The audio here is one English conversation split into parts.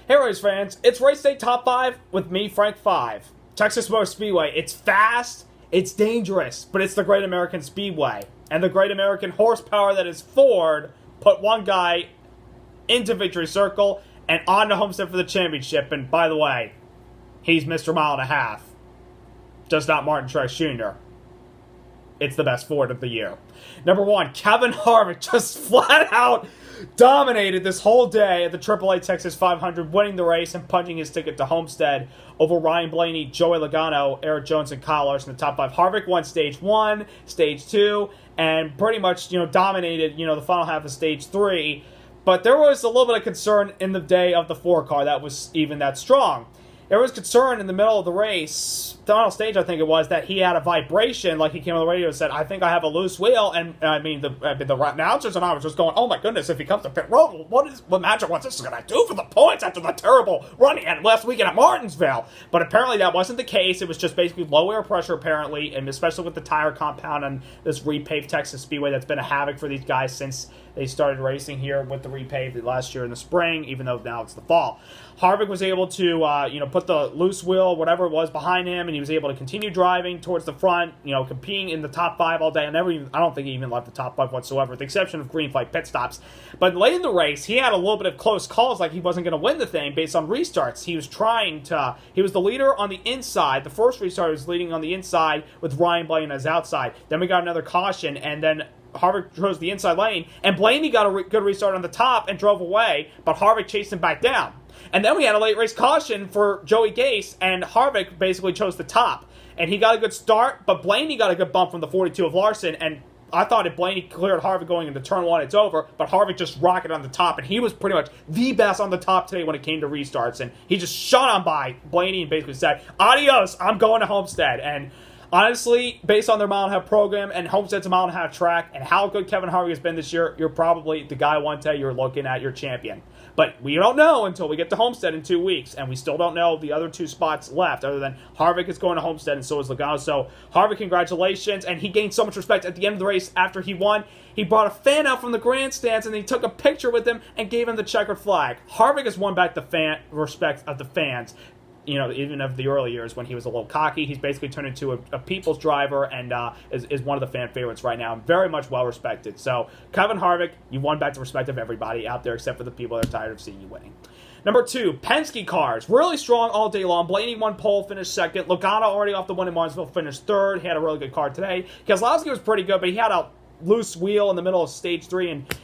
Hey race fans, it's Race Day Top 5 with me, Frank 5. Texas Motor Speedway, it's fast, it's dangerous, but it's the Great American Speedway. And the Great American horsepower that is Ford put one guy into Victory Circle and on to Homestead for the championship. And by the way, he's Mr. Mile and a Half. Just not Martin Truex Jr. It's the best Ford of the year. Number 1, Kevin Harvick just flat out dominated this whole day at the AAA Texas 500, winning the race and punching his ticket to Homestead over Ryan Blaney, Joey Logano, Eric Jones, and Kyle Larson in the top 5. Harvick won Stage 1, Stage 2, and pretty much, dominated, the final half of Stage 3. But there was a little bit of concern in the day of the 4 car that was even that strong. There was concern in the middle of the race, the final stage I think it was, that he had a vibration, like he came on the radio and said, I think I have a loose wheel, and the announcers and I was just going, oh my goodness, if he comes to pit road, what magic what's this going to do for the points after the terrible run he had last weekend at Martinsville? But apparently that wasn't the case. It was just basically low air pressure apparently, and especially with the tire compound on this repaved Texas Speedway that's been a havoc for these guys since they started racing here with the repaved last year in the spring, even though now it's the fall. Harvick was able to, put the loose wheel, whatever it was, behind him, and he was able to continue driving towards the front, competing in the top 5 all day. I don't think he even left the top 5 whatsoever, with the exception of green flag pit stops. But late in the race, he had a little bit of close calls, like he wasn't going to win the thing based on restarts. He was the leader on the inside. The first restart was leading on the inside with Ryan Blaney as outside. Then we got another caution, and then Harvick chose the inside lane, and Blaney got a good restart on the top and drove away, but Harvick chased him back down. And then we had a late race caution for Joey Gase, and Harvick basically chose the top. And he got a good start, but Blaney got a good bump from the 42 of Larson, and I thought if Blaney cleared Harvick going into turn 1, it's over, but Harvick just rocketed on the top, and he was pretty much the best on the top today when it came to restarts, and he just shot on by Blaney and basically said, adios, I'm going to Homestead. And honestly, based on their mile and a half program and Homestead's a mile and a half track and how good Kevin Harvick has been this year, you're probably the guy one day you're looking at your champion. But we don't know until we get to Homestead in 2 weeks, and we still don't know the other 2 spots left, other than Harvick is going to Homestead and so is Logano. So Harvick, congratulations, and he gained so much respect at the end of the race after he won. He brought a fan out from the grandstands, and he took a picture with him and gave him the checkered flag. Harvick has won back the respect of the fans. Even of the early years when he was a little cocky, he's basically turned into a people's driver and is one of the fan favorites right now. Very much well respected. So, Kevin Harvick, you won back the respect of everybody out there except for the people that are tired of seeing you winning. Number 2, Penske cars. Really strong all day long. Blaney won pole, finished second. Logano already off the win in Martinsville, finished third. He had a really good car today. Keselowski was pretty good, but he had a loose wheel in the middle of stage 3 and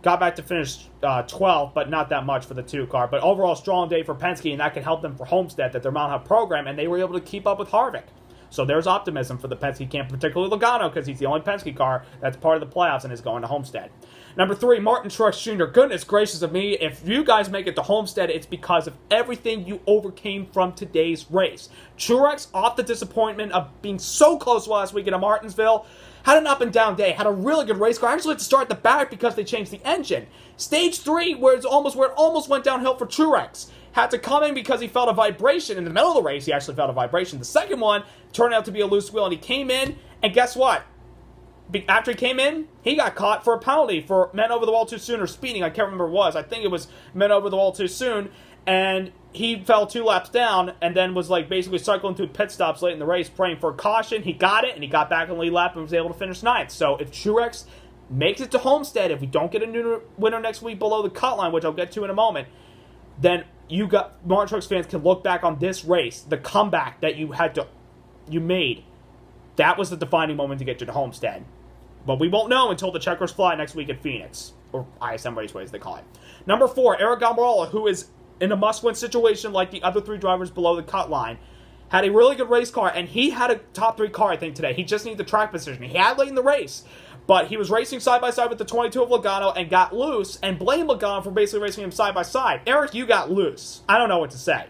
got back to finish 12th, but not that much for the 2 car. But overall, strong day for Penske, and that can help them for Homestead, that their Mount Hunt program, and they were able to keep up with Harvick. So there's optimism for the Penske camp, particularly Logano, because he's the only Penske car that's part of the playoffs and is going to Homestead. Number 3, Martin Truex Jr. Goodness gracious of me, if you guys make it to Homestead, it's because of everything you overcame from today's race. Truex, off the disappointment of being so close last weekend at Martinsville, had an up-and-down day, had a really good race car. I actually had to start at the back because they changed the engine. Stage 3, where it almost went downhill for Truex, had to come in because he felt a vibration. In the middle of the race, he actually felt a vibration. The second one turned out to be a loose wheel, and he came in, and guess what? After he came in, he got caught for a penalty for men over the wall too soon or speeding. I can't remember what it was. I think it was men over the wall too soon, and he fell 2 laps down and then was basically cycling through pit stops late in the race praying for a caution. He got it, and he got back on the lead lap and was able to finish 9th. So if Truex makes it to Homestead, if we don't get a new winner next week below the cut line, which I'll get to in a moment, then Martin Truex fans can look back on this race, the comeback that you made. That was the defining moment to get you to Homestead. But we won't know until the checkers fly next week at Phoenix, or ISM Raceway as they call it. Number 4, Eric Almirola, who is in a must-win situation like the other 3 drivers below the cut line, had a really good race car, and he had a top 3 car, I think, today. He just needed the track position. He had late in the race, but he was racing side-by-side with the 22 of Logano and got loose, and blamed Logano for basically racing him side-by-side. Eric, you got loose. I don't know what to say.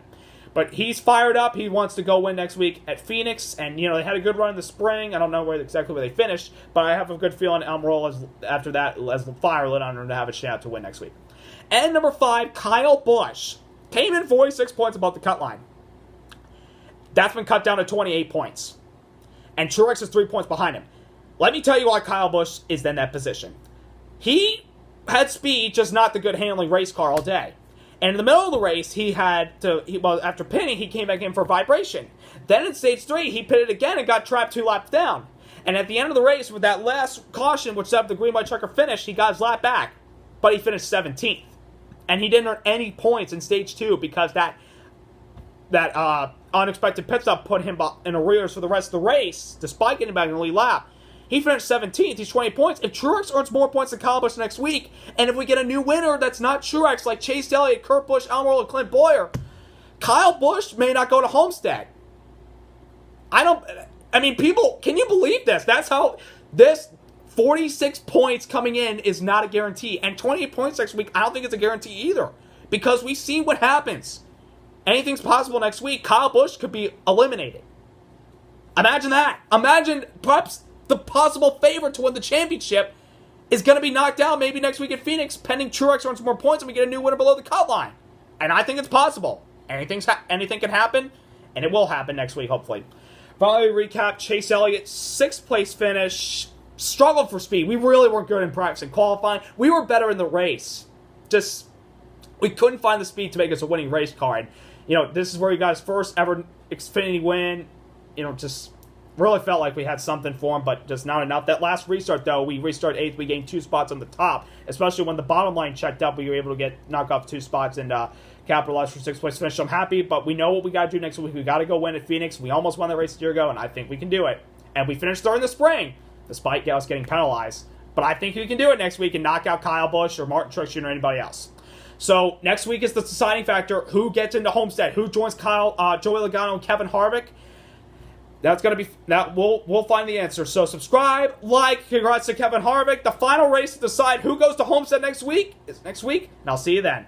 But he's fired up. He wants to go win next week at Phoenix. And, they had a good run in the spring. I don't know exactly where they finished, but I have a good feeling Almirola, after that, as the fire lit on him, to have a shot to win next week. And number 5, Kyle Busch. Came in 46 points above the cut line. That's been cut down to 28 points. And Truex is 3 points behind him. Let me tell you why Kyle Busch is in that position. He had speed, just not the good handling race car all day. And in the middle of the race, after pitting, he came back in for vibration. Then in stage 3, he pitted again and got trapped 2 laps down. And at the end of the race, with that last caution, which set up the green white checker finish, he got his lap back. But he finished 17th. And he didn't earn any points in stage 2 because that unexpected pit stop put him in arrears for the rest of the race, despite getting back in the lead lap. He finished 17th. He's 20 points. If Truex earns more points than Kyle Busch next week, and if we get a new winner that's not Truex, like Chase Elliott, Kurt Busch, Almirola, and Clint Bowyer, Kyle Busch may not go to Homestead. People, can you believe this? That's how this 46 points coming in is not a guarantee. And 28 points next week, I don't think it's a guarantee either. Because we've seen what happens. Anything's possible next week. Kyle Busch could be eliminated. Imagine that. Imagine perhaps the possible favorite to win the championship is going to be knocked out maybe next week at Phoenix, pending Truex earns more points and we get a new winner below the cut line. And I think it's possible. Anything can happen, and it will happen next week, hopefully. Finally, recap, Chase Elliott, 6th place finish, struggled for speed. We really weren't good in practice and qualifying. We were better in the race. We couldn't find the speed to make us a winning race car. And, this is where he got his first ever Xfinity win. Just really felt like we had something for him, but just not enough. That last restart, though, we restarted 8th. We gained 2 spots on the top, especially when the bottom line checked up. We were able to knock off 2 spots and capitalize for 6th place finish. So I'm happy, but we know what we got to do next week. We got to go win at Phoenix. We almost won the race a year ago, and I think we can do it. And we finished third in the spring, despite us getting penalized. But I think we can do it next week and knock out Kyle Busch or Martin Truex Jr. or anybody else. So next week is the deciding factor: who gets into Homestead, who joins Joey Logano and Kevin Harvick. We'll find the answer. So subscribe, like, congrats to Kevin Harvick. The final race to decide who goes to Homestead next week is next week, and I'll see you then.